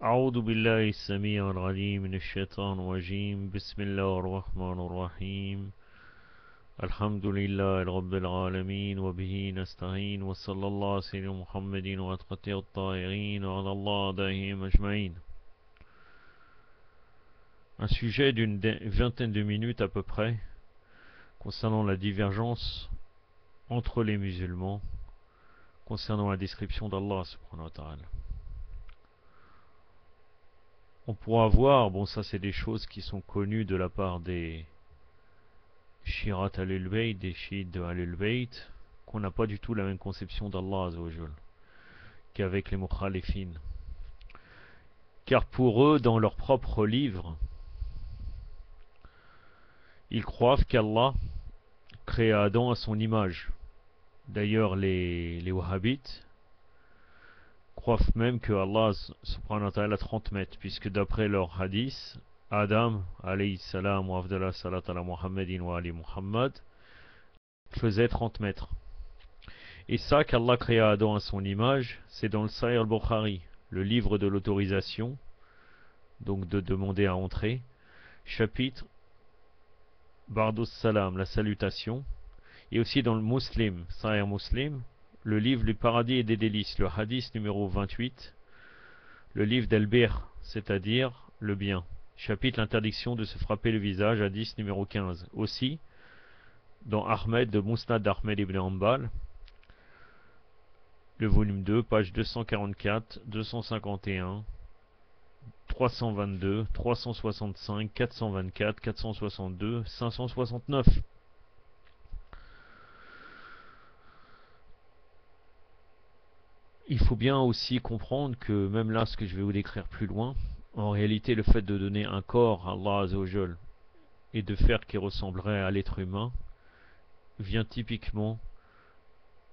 أعوذ بالله السميع العليم من الشيطان الرجيم بسم الله الرحمن الرحيم الحمد لله رب العالمين وبه نستعين وصلى الله على سيدنا محمد وعلى الطاهرين وعلى الله أعدائهم أجمعين. Un sujet d'une vingtaine de minutes à peu près concernant la divergence entre les musulmans concernant la description d'Allah subhanahu wa ta'ala. On pourra voir, bon ça c'est des choses qui sont connues de la part des Shirat al-Bayt, des chiites de al-Bayt, qu'on n'a pas du tout la même conception d'Allah Azzawajal qu'avec les mukhalifin. Car pour eux, dans leur propre livre, ils croient qu'Allah créa Adam à son image. D'ailleurs, les wahhabites croient même que Allah subhanahu wa ta'ala a 30 mètres, puisque d'après leur hadith, Adam, alayhi salam wa afdallah salat ala Muhammadin wa ali Muhammad, faisait 30 mètres. Et ça qu'Allah créa Adam à son image, c'est dans le Sahih al-Bukhari, le livre de l'autorisation, donc de demander à entrer, chapitre Bardus Salam, la salutation, et aussi dans le Muslim, Sahih Muslim, le livre du paradis et des délices, le hadith numéro 28, le livre d'Al-Bir, c'est-à-dire le bien, chapitre l'interdiction de se frapper le visage, hadith numéro 15. Aussi, dans Ahmed, de Musnad d'Ahmed ibn Hanbal, le volume 2, page 244, 251, 322, 365, 424, 462, 569. Il faut bien aussi comprendre que même là, ce que je vais vous décrire plus loin, en réalité, le fait de donner un corps à Allah Azzawajal et de faire qu'il ressemblerait à l'être humain vient typiquement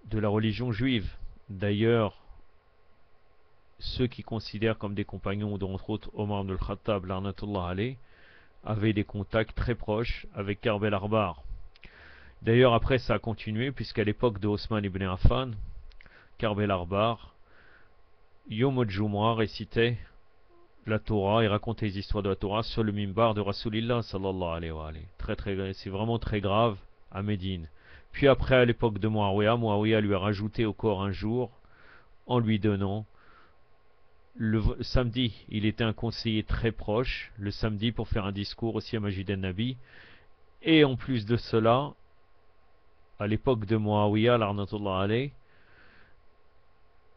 de la religion juive. D'ailleurs, ceux qui considèrent comme des compagnons, dont entre autres Omar ibn al-Khattab, l'arnatullah alayh, avaient des contacts très proches avec Ka'b el-Arbar. D'ailleurs, après, ça a continué, puisqu'à l'époque de Osman ibn Affan, Ka'b el-Arbar, Yom al-Jumu'ah récitait la Torah et racontait les histoires de la Torah sur le mimbar de Rasulillah sallallahu alayhi wa alayhi. C'est vraiment très grave à Médine. Puis après, à l'époque de Muawiyah lui a rajouté au corps un jour en lui donnant le samedi. Il était un conseiller très proche le samedi pour faire un discours aussi à Majid al-Nabi. Et en plus de cela, à l'époque de Muawiyah, l'arnatullah alayh,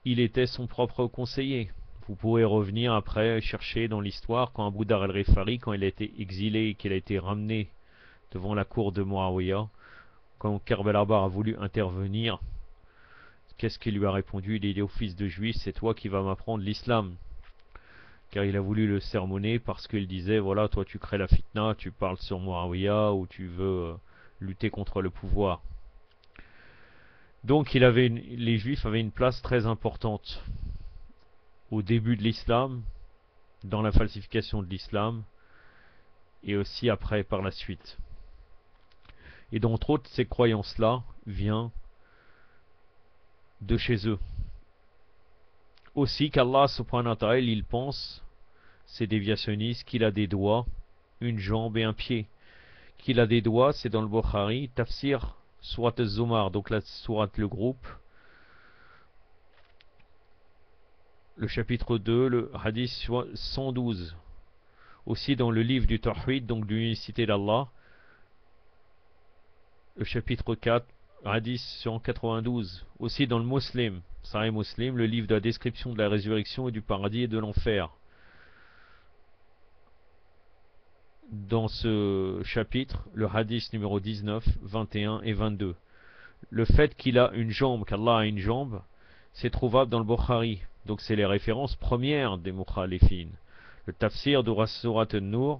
il était son propre conseiller. Vous pourrez revenir après chercher dans l'histoire quand Abu Dhar al-Ghifari, quand il a été exilé et qu'il a été ramené devant la cour de Muawiyah, quand Ka'b el-Arbar a voulu intervenir, qu'est-ce qu'il lui a répondu? Il a dit au fils de juif, c'est toi qui vas m'apprendre l'islam. Car il a voulu le sermonner parce qu'il disait, voilà, toi tu crées la fitna, tu parles sur Muawiyah ou tu veux lutter contre le pouvoir. Donc les juifs avaient une place très importante au début de l'islam, dans la falsification de l'islam, et aussi après par la suite. Et d'entre autres, ces croyances-là viennent de chez eux. Aussi qu'Allah subhanahu wa ta'ala, il pense, ces déviationnistes, qu'il a des doigts, une jambe et un pied. Qu'il a des doigts, c'est dans le Bukhari, Tafsir Surat al-Zumar, donc la Surat le groupe, le chapitre 2, le hadith 112. Aussi dans le livre du Tawhid, donc de l'unicité d'Allah, le chapitre 4, hadith 192. Aussi dans le Muslim, Sahih Muslim, le livre de la description de la résurrection et du paradis et de l'enfer. Dans ce chapitre, le hadith numéro 19, 21 et 22. Le fait qu'il a une jambe, qu'Allah a une jambe, c'est trouvable dans le Bukhari. Donc c'est les références premières des mukhalifin. Le tafsir de Surat an-Nur,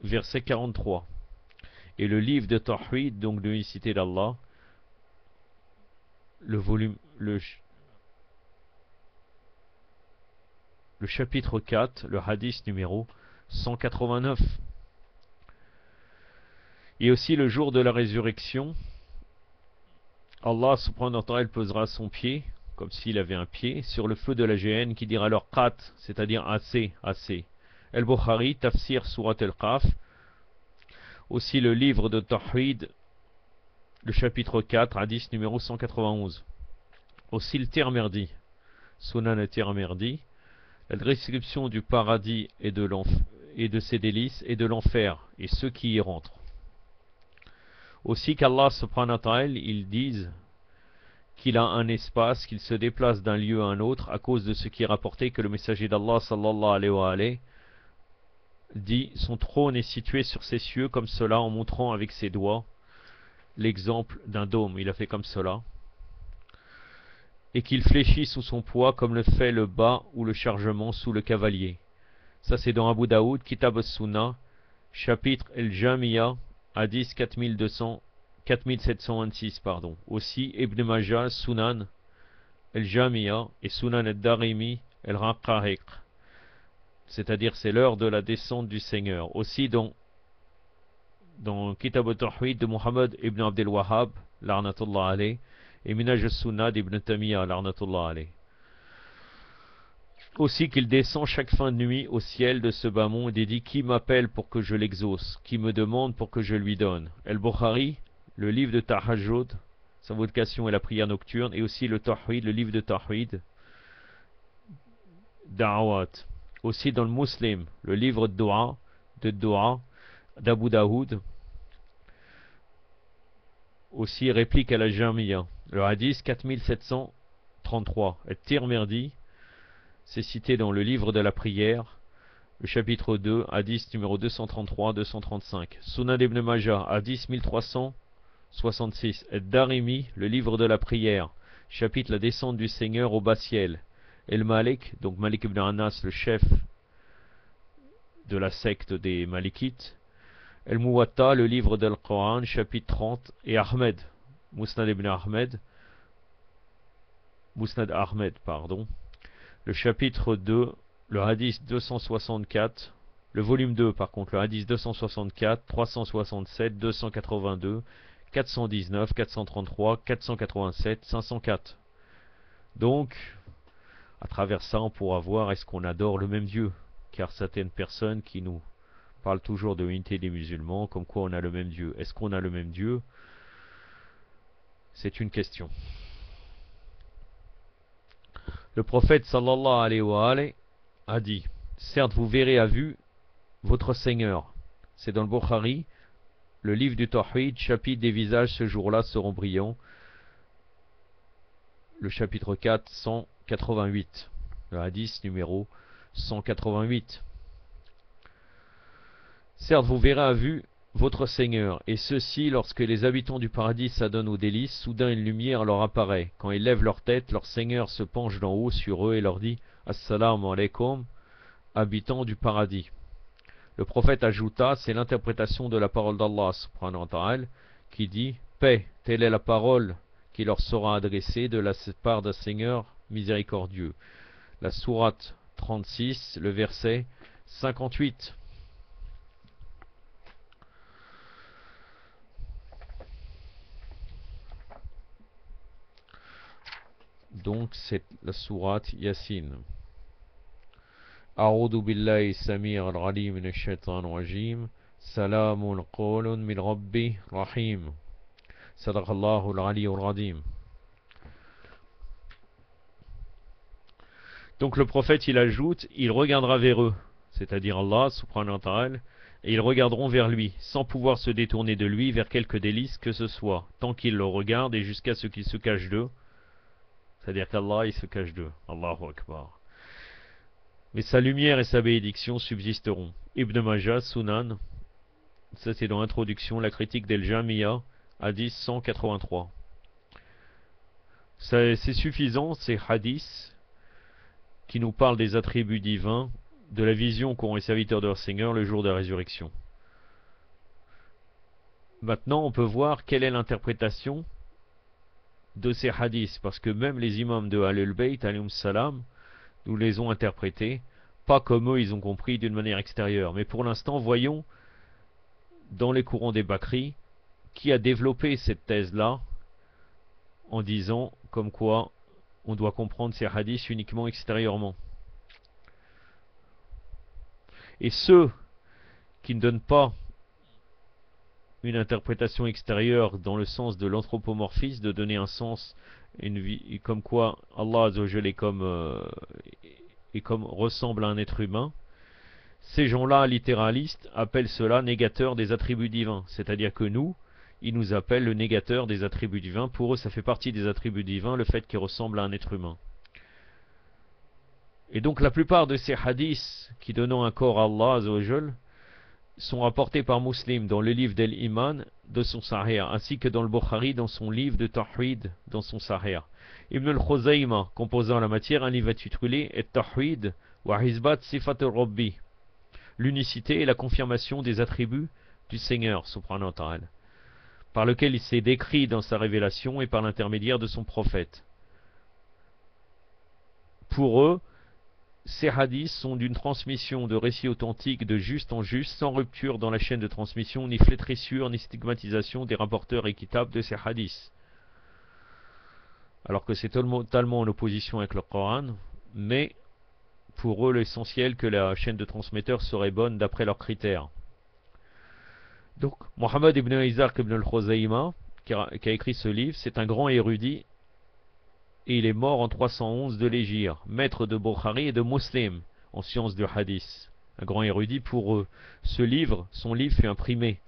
verset 43. Et le livre de Tawhid, donc de l'unicité d'Allah, le volume, le chapitre 4, le hadith numéro 189. Et aussi le jour de la résurrection, Allah subhanahu wa ta'ala posera son pied comme s'il avait un pied, sur le feu de la géhenne, qui dira alors qat, c'est-à-dire assez, assez. El-Bukhari, Tafsir Surat al-Qaf, aussi le livre de Tawhid, le chapitre 4, hadith numéro 191. Aussi le Tirmidhi, Sunan al-Tirmidhi, la description du paradis et de ses délices et de l'enfer et ceux qui y rentrent. Aussi qu'Allah subhanahu wa ta'ala, ils disent qu'il a un espace, qu'il se déplace d'un lieu à un autre à cause de ce qui est rapporté que le messager d'Allah sallallahu alayhi wa alayhi dit son trône est situé sur ses cieux comme cela en montrant avec ses doigts l'exemple d'un dôme, il a fait comme cela, et qu'il fléchit sous son poids comme le fait le bas ou le chargement sous le cavalier. Ça c'est dans Abu Daoud, Kitab al-Sunnah, chapitre El-Jamiya, hadith 4726, pardon. Aussi Ibn Majah, Sunan El-Jamiya et Sunan al-Darimi, El-Raqa'iq. C'est-à-dire c'est l'heure de la descente du Seigneur. Aussi dans Kitab al-Tawhid de Muhammad ibn Abdel Wahhab, l'arnatullah alayh, et Minaj al-Sunnah d'Ibn Tamiya, l'arnatullah alayh. Aussi qu'il descend chaque fin de nuit au ciel de ce bas monde et dit qui m'appelle pour que je l'exauce, qui me demande pour que je lui donne. El-Bukhari, le livre de Tahajjud, sa vocation et la prière nocturne, et aussi le Tawhid, le livre de Tawhid, Da'awat. Aussi dans le Muslim, le livre de Dua d'Abu Daoud, aussi réplique à la Jamiya, le hadith 4733, et Tirmidhi, c'est cité dans le livre de la prière, le chapitre 2, hadith numéro 233-235. Sunan ibn Majah, hadith 1366. Et Darimi, le livre de la prière, chapitre la descente du Seigneur au bas ciel. El Malik, donc Malik ibn Anas, le chef de la secte des Malikites. El Muwatta, le livre de l'Coran, chapitre 30. Et Ahmed, Musnad ibn Ahmed, Musnad Ahmed, pardon. Le chapitre 2, le hadith 264, le volume 2 par contre, le hadith 264, 367, 282, 419, 433, 487, 504. Donc, à travers ça, on pourra voir est-ce qu'on adore le même Dieu, car certaines personnes qui nous parlent toujours de l'unité des musulmans, comme quoi on a le même Dieu. Est-ce qu'on a le même Dieu? C'est une question. Le prophète sallallahu alayhi wa alayhi a dit, certes vous verrez à vue votre Seigneur. C'est dans le Bukhari, le livre du Tawhid, chapitre des visages ce jour-là seront brillants. Le chapitre 4, 188. Le hadith numéro 188. Certes vous verrez à vue votre Seigneur, et ceux-ci, lorsque les habitants du paradis s'adonnent aux délices, soudain une lumière leur apparaît. Quand ils lèvent leur tête, leur Seigneur se penche d'en haut sur eux et leur dit « Assalamu alaikum, habitants du paradis ». Le prophète ajouta, c'est l'interprétation de la parole d'Allah subhanahu wa ta'ala, qui dit « Paix, telle est la parole qui leur sera adressée de la part d'un Seigneur miséricordieux ». La sourate 36, le verset 58. Donc c'est la sourate Yasin. A'udhu billahi samir al-alim min ash-shaytan rajim. Salamun qawlun min rabbi rahim. Sadaqallahu al-ali al-radim. Donc le prophète il ajoute, il regardera vers eux, c'est-à-dire Allah subhanahu wa ta'ala, et ils regarderont vers lui, sans pouvoir se détourner de lui vers quelque délice que ce soit, tant qu'ils le regardent et jusqu'à ce qu'ils se cachent d'eux. C'est-à-dire qu'Allah, il se cache d'eux. Allahu Akbar. Mais sa lumière et sa bénédiction subsisteront. Ibn Majah, Sunan, ça c'est dans l'introduction, la critique d'El-Jamiya, hadith 183. C'est suffisant, ces hadiths, qui nous parlent des attributs divins, de la vision qu'auront les serviteurs de leur Seigneur le jour de la résurrection. Maintenant, on peut voir quelle est l'interprétation de ces hadiths, parce que même les imams de Ahlul Bayt, alayhum salam, nous les ont interprétés, pas comme eux ils ont compris d'une manière extérieure. Mais pour l'instant, voyons dans les courants des Bakri qui a développé cette thèse-là en disant comme quoi on doit comprendre ces hadiths uniquement extérieurement. Et ceux qui ne donnent pas une interprétation extérieure dans le sens de l'anthropomorphisme, de donner un sens, une vie, comme quoi Allah Azza wa Jalla est comme ressemble à un être humain, ces gens-là, littéralistes, appellent cela négateur des attributs divins. C'est-à-dire que nous, ils nous appellent le négateur des attributs divins. Pour eux, ça fait partie des attributs divins, le fait qu'il ressemble à un être humain. Et donc la plupart de ces hadiths qui donnent un corps à Allah Azza wa Jalla sont rapportés par Muslim dans le livre d'Al-Iman de son Sahih, ainsi que dans le Bukhari dans son livre de Tawhid dans son Sahih. Ibn al-Khuzayma, composant la matière, un livre intitulé At-Tawhid wa Hizbat Sifat al-Rabbi, l'unicité et la confirmation des attributs du Seigneur, subhanahu wa ta'ala, par lequel il s'est décrit dans sa révélation et par l'intermédiaire de son prophète. Pour eux, ces hadiths sont d'une transmission de récits authentiques de juste en juste, sans rupture dans la chaîne de transmission, ni flétrissure, ni stigmatisation des rapporteurs équitables de ces hadiths. Alors que c'est totalement en opposition avec le Coran, mais pour eux l'essentiel que la chaîne de transmetteurs serait bonne d'après leurs critères. Donc, Mohammed ibn Isaac ibn al-Khuzayma, qui a écrit ce livre, c'est un grand érudit, et il est mort en 311 de l'Hégire, maître de Bukhari et de Muslim en sciences du hadith. Un grand érudit pour eux. Son livre fut imprimé.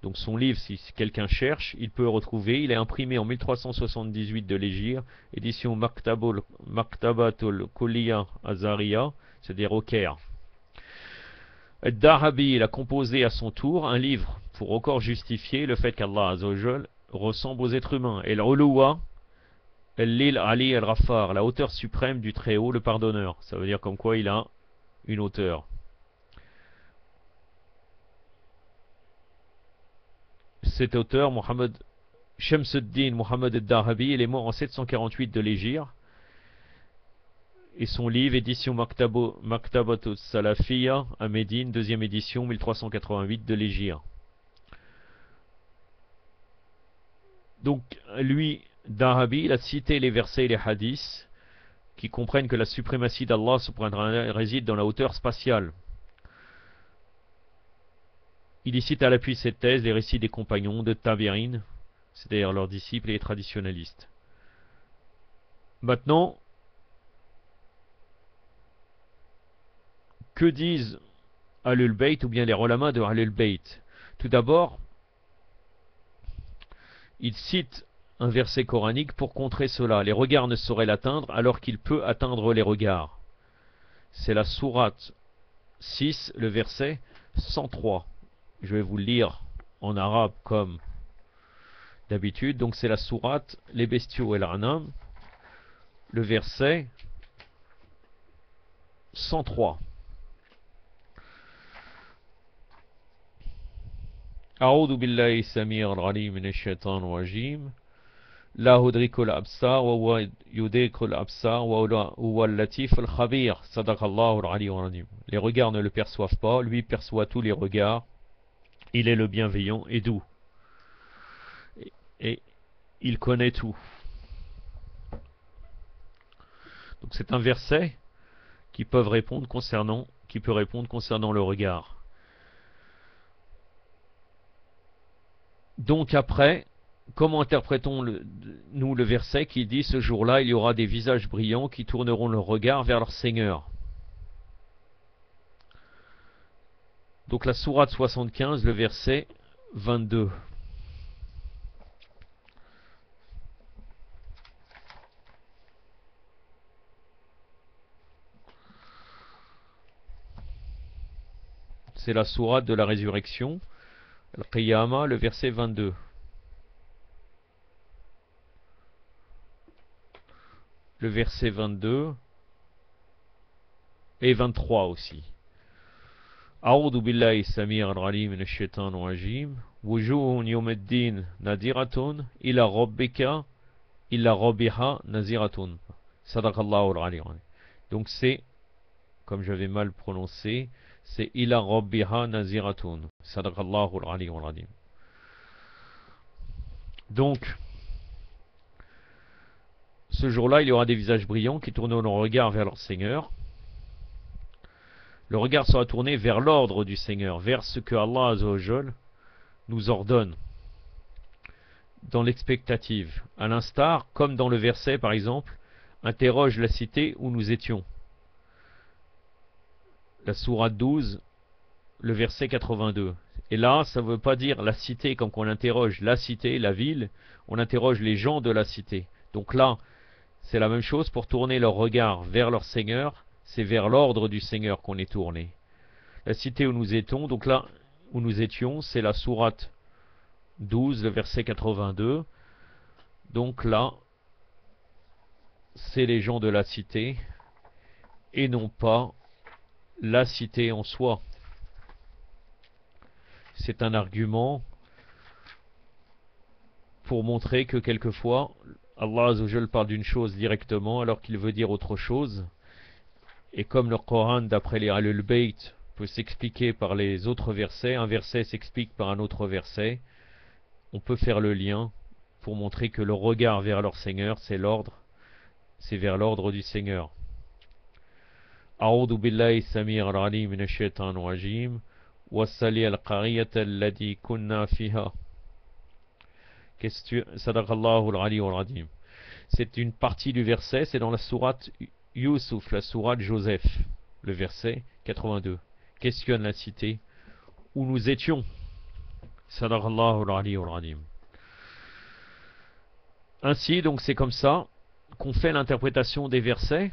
Donc son livre, si quelqu'un cherche, il peut le retrouver. Il est imprimé en 1378 de l'Hégire, édition Maktabatul Kulliya Azariya, c'est-à-dire au Caire. Ad-Dahabi, il a composé à son tour un livre pour encore justifier le fait qu'Allah Azza wa Jal ressemble aux êtres humains. Et l'Uluwa, Al-Lil Ali al-Ghaffar, la hauteur suprême du Très-Haut, le pardonneur. Ça veut dire comme quoi il a une hauteur. Cet auteur, Shamsuddin Muhammad al-Dahabi, il est mort en 748 de l'Hégire. Et son livre, édition Maktabat al-Salafiyya à Médine, deuxième édition, 1388 de l'Hégire. Donc, lui, Dahabi, il a cité les versets et les hadiths qui comprennent que la suprématie d'Allah réside dans la hauteur spatiale. Il y cite à l'appui de cette thèse les récits des compagnons de Tabi'in, c'est-à-dire leurs disciples et les traditionalistes. Maintenant, que disent Ahlul Bayt ou bien les ulama de Ahlul Bayt? Tout d'abord, ils citent un verset coranique pour contrer cela. Les regards ne sauraient l'atteindre alors qu'il peut atteindre les regards. C'est la sourate 6, le verset 103. Je vais vous le lire en arabe comme d'habitude. Donc c'est la sourate Les bestiaux et l'Anam, le verset 103. أعوذ بالله السميع العليم من الشيطان الرجيم لا يدرك الأبصار وهو يدرك الأبصار وهو اللطيف الخبير صدق الله العلي العظيم. Les regards ne le perçoivent pas, lui perçoit tous les regards. Il est le bienveillant et doux. Et il connaît tout. Donc c'est un verset qui peut répondre concernant le regard. Donc après, comment interprétons-nous le verset qui dit ce jour-là il y aura des visages brillants qui tourneront leur regard vers leur Seigneur? Donc la sourate 75, le verset 22. C'est la sourate de la résurrection, Al-Qiyamah, le verset 22. Le verset 22 et 23 aussi. أعوذ بالله السميع العليم من الشيطان الرجيم وجوه يوم الدين نادرة إلى ربك إلا ربها نزيرة صدق الله العلي العظيم. Donc c'est, comme j'avais mal prononcé, c'est إلى ربها نزيرة صدق الله العلي العظيم. Donc Ce jour-là, il y aura des visages brillants qui tourneront le regard vers leur Seigneur. Le regard sera tourné vers l'ordre du Seigneur, vers ce que Allah Azza wa Jal nous ordonne, dans l'expectative. À l'instar, comme dans le verset par exemple, interroge la cité où nous étions. La sourate 12, le verset 82. Et là, ça ne veut pas dire la cité comme qu'on interroge la cité, la ville, on interroge les gens de la cité. Donc là, c'est la même chose pour tourner leur regard vers leur Seigneur, c'est vers l'ordre du Seigneur qu'on est tourné. La cité où nous étions, donc là où nous étions, c'est la sourate 12, le verset 82. Donc là, c'est les gens de la cité et non pas la cité en soi. C'est un argument pour montrer que quelquefois, Allah Azzawajal parle d'une chose directement alors qu'il veut dire autre chose. Et comme le Coran, d'après les Ahlul Bayt, peut s'expliquer par les autres versets, un verset s'explique par un autre verset, on peut faire le lien pour montrer que le regard vers leur Seigneur, c'est l'ordre, c'est vers l'ordre du Seigneur. أعوذ بالله السميع العليم من الشيطان الرجيم وَالسَّلِيَ الْقَرِيَةَ الَّتِي كُنَّا فِيهَا. Sadaqallahu al-Ali al-Adim. C'est une partie du verset, c'est dans la sourate Yusuf, la sourate Joseph, le verset 82. Questionne la cité où nous étions. Sadaqallahu al-Ali al-Adim. Ainsi, donc c'est comme ça qu'on fait l'interprétation des versets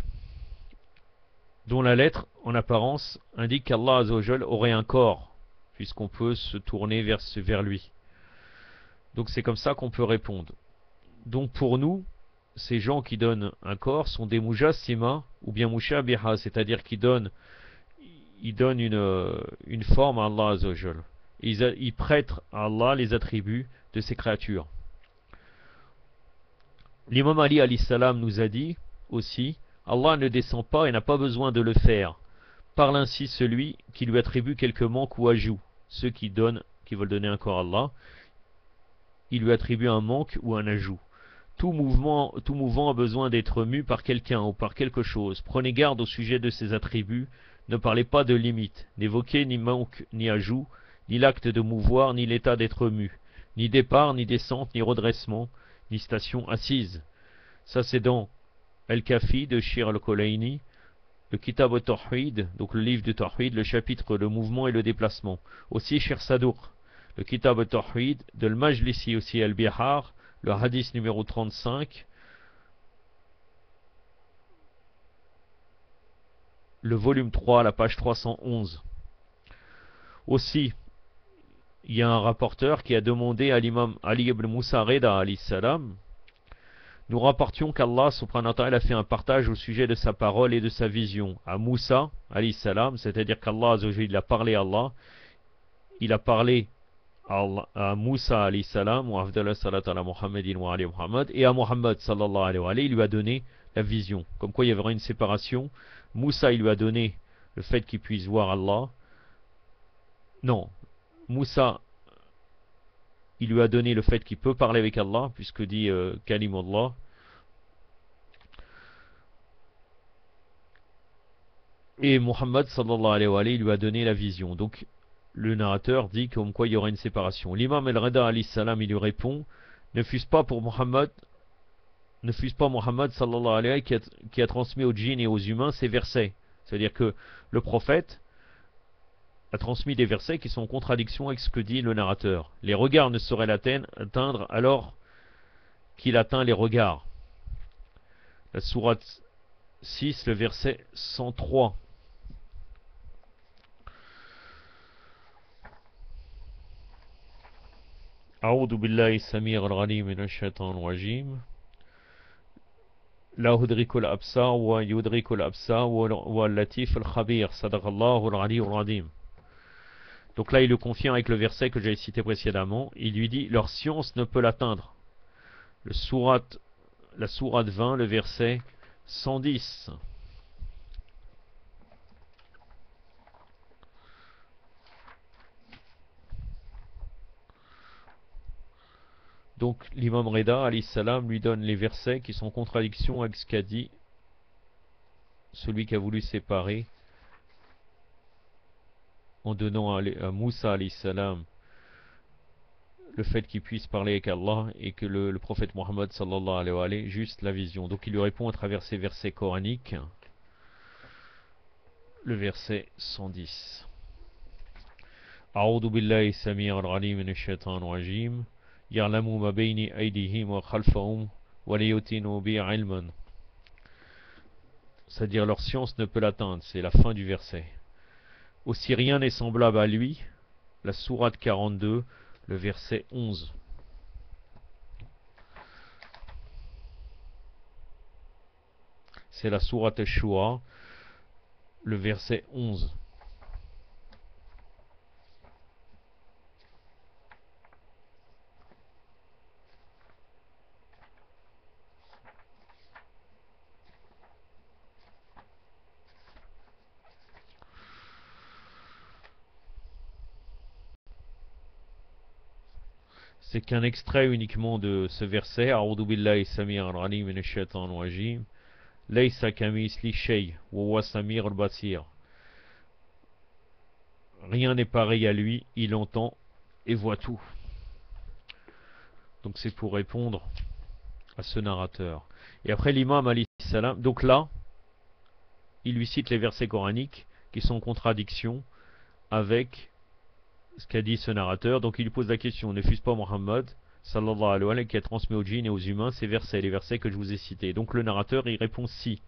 dont la lettre, en apparence, indique qu'Allah Azzawajal aurait un corps, puisqu'on peut se tourner vers lui. Donc c'est comme ça qu'on peut répondre. Donc pour nous, ces gens qui donnent un corps sont des mujassima ou bien mushabiha, c'est-à-dire qui donnent une forme à Allah Azzawajal. Ils prêtent à Allah les attributs de ces créatures. L'imam Ali alayhi salam nous a dit aussi, Allah ne descend pas et n'a pas besoin de le faire. Parle ainsi celui qui lui attribue quelque manque ou ajout. Ceux qui veulent donner un corps à Allah, il lui attribue un manque ou un ajout. Tout mouvement a besoin d'être mu par quelqu'un ou par quelque chose. Prenez garde au sujet de ses attributs. Ne parlez pas de limite. N'évoquez ni manque ni ajout, ni l'acte de mouvoir, ni l'état d'être mu. Ni départ, ni descente, ni redressement, ni station assise. Ça c'est dans Al-Kafi de Shir al-Kulaini, le Kitab al-Tawhid, donc le livre de Tawhid, le chapitre le mouvement et le déplacement. Aussi Shir Saduq, le Kitab al-Tawhid, de Al-Majlisi aussi al-Bihar, le hadith numéro 35, le volume 3, la page 311. Aussi, il y a un rapporteur qui a demandé à l'imam Ali ibn Musa Reda alayhi salam, nous rapportions qu'Allah subhanahu wa ta'ala a fait un partage au sujet de sa parole et de sa vision à Moussa alayhi salam, c'est-à-dire qu'Allah il a parlé à Allah, il a parlé à Moussa alayhi salam, wa afdallah salat ala Muhammadin wa alayhi Muhammad, et à Muhammad sallallahu alayhi wa alayhi, il lui a donné la vision. Comme quoi il y avait une séparation. Moussa il lui a donné le fait qu'il puisse voir Allah. Non, Moussa il lui a donné le fait qu'il peut parler avec Allah, puisque dit Kalimullah. Et Muhammad sallallahu alayhi wa alayhi lui a donné la vision. Donc le narrateur dit comme quoi il y aura une séparation. L'imam al-Rida alayhi salam il lui répond, ne fût-ce pas Muhammad sallallahu alayhi wa sallam qui a transmis aux djinns et aux humains ces versets. C'est-à-dire que le prophète a transmis des versets qui sont en contradiction avec ce que dit le narrateur. Les regards ne sauraient l'atteindre alors qu'il atteint les regards. La sourate 6, le verset 103. أعوذ بالله السميع العليم من الشيطان الرجيم لا يدرك الأبصار ويدرك الأبصار واللطيف الخبير صدق الله العلي العظيم. Donc là il le confirme avec le verset que j'avais cité précédemment. Il lui dit leur science ne peut l'atteindre. La sourate 20, le verset 110. Donc l'imam Reda alayhi salam lui donne les versets qui sont en contradiction avec ce qu'a dit celui qui a voulu séparer en donnant à Moussa alayhi salam le fait qu'il puisse parler avec Allah et que le prophète Mohammed sallallahu alayhi wa sallam juste la vision. Donc il lui répond à travers ces versets coraniques. Le verset 110. أعوذ بالله السميع العليم من الشيطان الرجيم يعلم ما بين أيديهم وخلفهم وليتنوا به علما. C'est-à-dire leur science ne peut l'atteindre, c'est la fin du verset. Aussi rien n'est semblable à lui, la sourate 42, le verset 11. C'est la sourate Ash-Shura, le verset 11. C'est qu'un extrait uniquement de ce verset. A'udhu billahi sami'ar alim minash shaitanir rajim. Laysa kamisli shay wa huwa samir al-basir. Rien n'est pareil à lui, il entend et voit tout. Donc c'est pour répondre à ce narrateur. Et après l'imam alayhi salam, donc là, il lui cite les versets coraniques qui sont en contradiction avec ce qu'a dit ce narrateur. Donc il lui pose la question, ne fût-ce pas Mohammed sallallahu alayhi wa sallam qui a transmis aux djinns et aux humains ces versets, les versets que je vous ai cités? Donc le narrateur il répond si.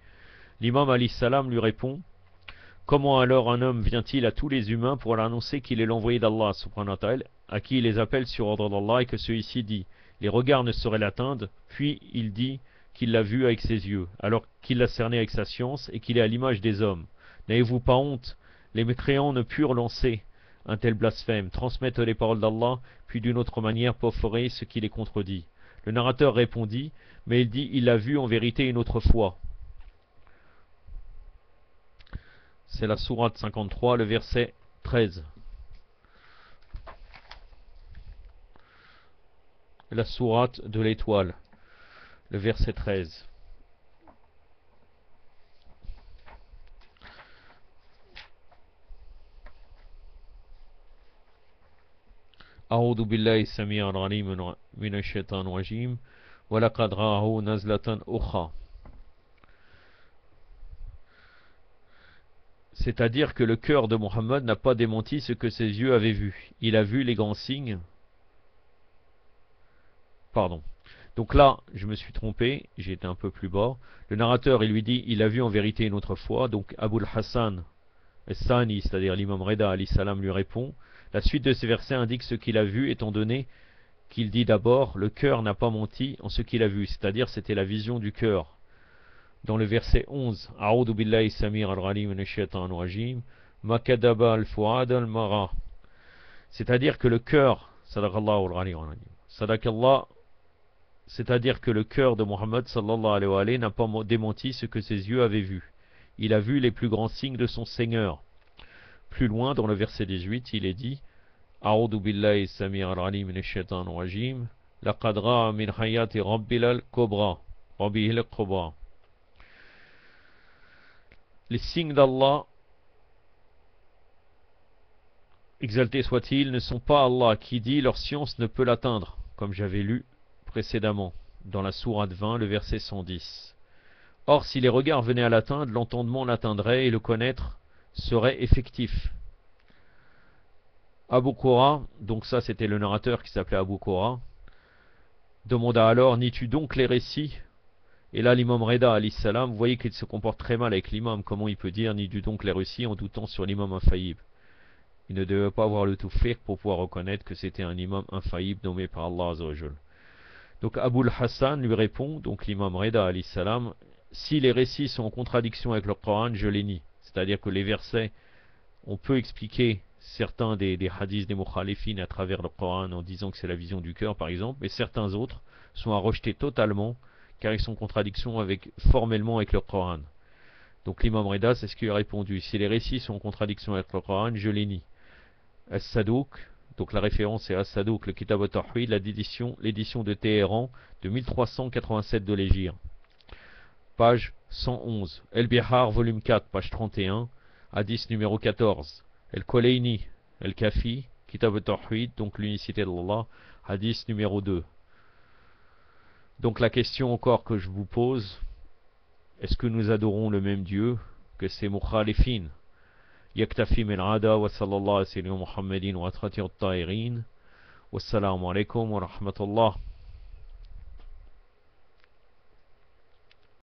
L'imam alayhi salam lui répond, comment alors un homme vient-il à tous les humains pour leur annoncer qu'il est l'envoyé d'Allah subhanahu wa ta'ala, à qui il les appelle sur ordre d'Allah, et que celui-ci dit les regards ne sauraient l'atteindre, puis il dit qu'il l'a vu avec ses yeux, alors qu'il l'a cerné avec sa science et qu'il est à l'image des hommes. N'avez-vous pas honte? Les mécréants ne purent lancer un tel blasphème, transmettre les paroles d'Allah, puis d'une autre manière perforer ce qui les contredit. Le narrateur répondit, mais il dit, il l'a vu en vérité une autre fois. C'est la sourate 53, le verset 13. La sourate de l'étoile, le verset 13. أعوذ بالله السميع العليم من الشيطان الرجيم ولقد رآه نزلة أخرى. C'est-à-dire que le cœur de Mohammed n'a pas démenti ce que ses yeux avaient vu. Il a vu les grands signes. Pardon. Donc là, je me suis trompé, j'ai été un peu plus bas. Le narrateur, il lui dit, il a vu en vérité une autre fois. Donc Abul Hassan Sani, c'est-à-dire l'imam Reda alayhi salam, lui répond. La suite de ces versets indique ce qu'il a vu, étant donné qu'il dit d'abord, le cœur n'a pas menti en ce qu'il a vu, c'est-à-dire c'était la vision du cœur. Dans le verset 11, A'udhu billahi samir al-ghalim minash shaitanir rajim, ma kadaba al-fuad al-mara. C'est-à-dire que le cœur, sadaqallahu al-ghalim, sadaqallah, c'est-à-dire que le cœur de Mohammed sallallahu alayhi wa sallam n'a pas démenti ce que ses yeux avaient vu. Il a vu les plus grands signes de son Seigneur. Plus loin, dans le verset 18, il est dit A'udhu billahi samir al-alim minash shaitanir rajim laqad ra'a min hayati rabbil al-kubra rabbihil kubra. Les signes d'Allah, exalté soit-il, ne sont pas Allah qui dit leur science ne peut l'atteindre, comme j'avais lu précédemment dans la sourate 20, le verset 110. Or, si les regards venaient à l'atteindre, l'entendement l'atteindrait et le connaître serait effectif. Abu Qura, donc ça c'était le narrateur qui s'appelait Abu Qura, demanda alors, nie-tu donc les récits? Et là l'imam Reda alayhi salam, vous voyez qu'il se comporte très mal avec l'imam, comment il peut dire nie-tu donc les récits en doutant sur l'imam infaillible? Il ne devait pas avoir le tawfiq pour pouvoir reconnaître que c'était un imam infaillible nommé par Allah Azza wa Jal. Donc Abul Hassan lui répond, donc l'imam Reda alayhi salam, si les récits sont en contradiction avec le Coran, je les nie. C'est-à-dire que les versets, on peut expliquer certains des hadiths des mukhalifines à travers le Coran en disant que c'est la vision du cœur par exemple, mais certains autres sont à rejeter totalement car ils sont en contradiction formellement avec le Coran. Donc l'imam Reda, c'est ce qu'il a répondu, si les récits sont en contradiction avec le Coran, je les nie. As-Sadouk, Donc la référence est As-Sadouk, le Kitab al-Tawhid, l'édition de Téhéran de 1387 de l'Hégire. Page 111. El-Bihar, volume 4, page 31, hadith numéro 14. El-Koleini, El-Kafi, Kitab al-Tawhid, donc l'unicité d'Allah, hadith numéro 2. Donc la question encore que je vous pose, est-ce que nous adorons le même Dieu que ces mukhalifin? يكتفي من عادة وصلى الله على سيدنا محمد وأطهر الطاهرين والسلام عليكم ورحمة الله.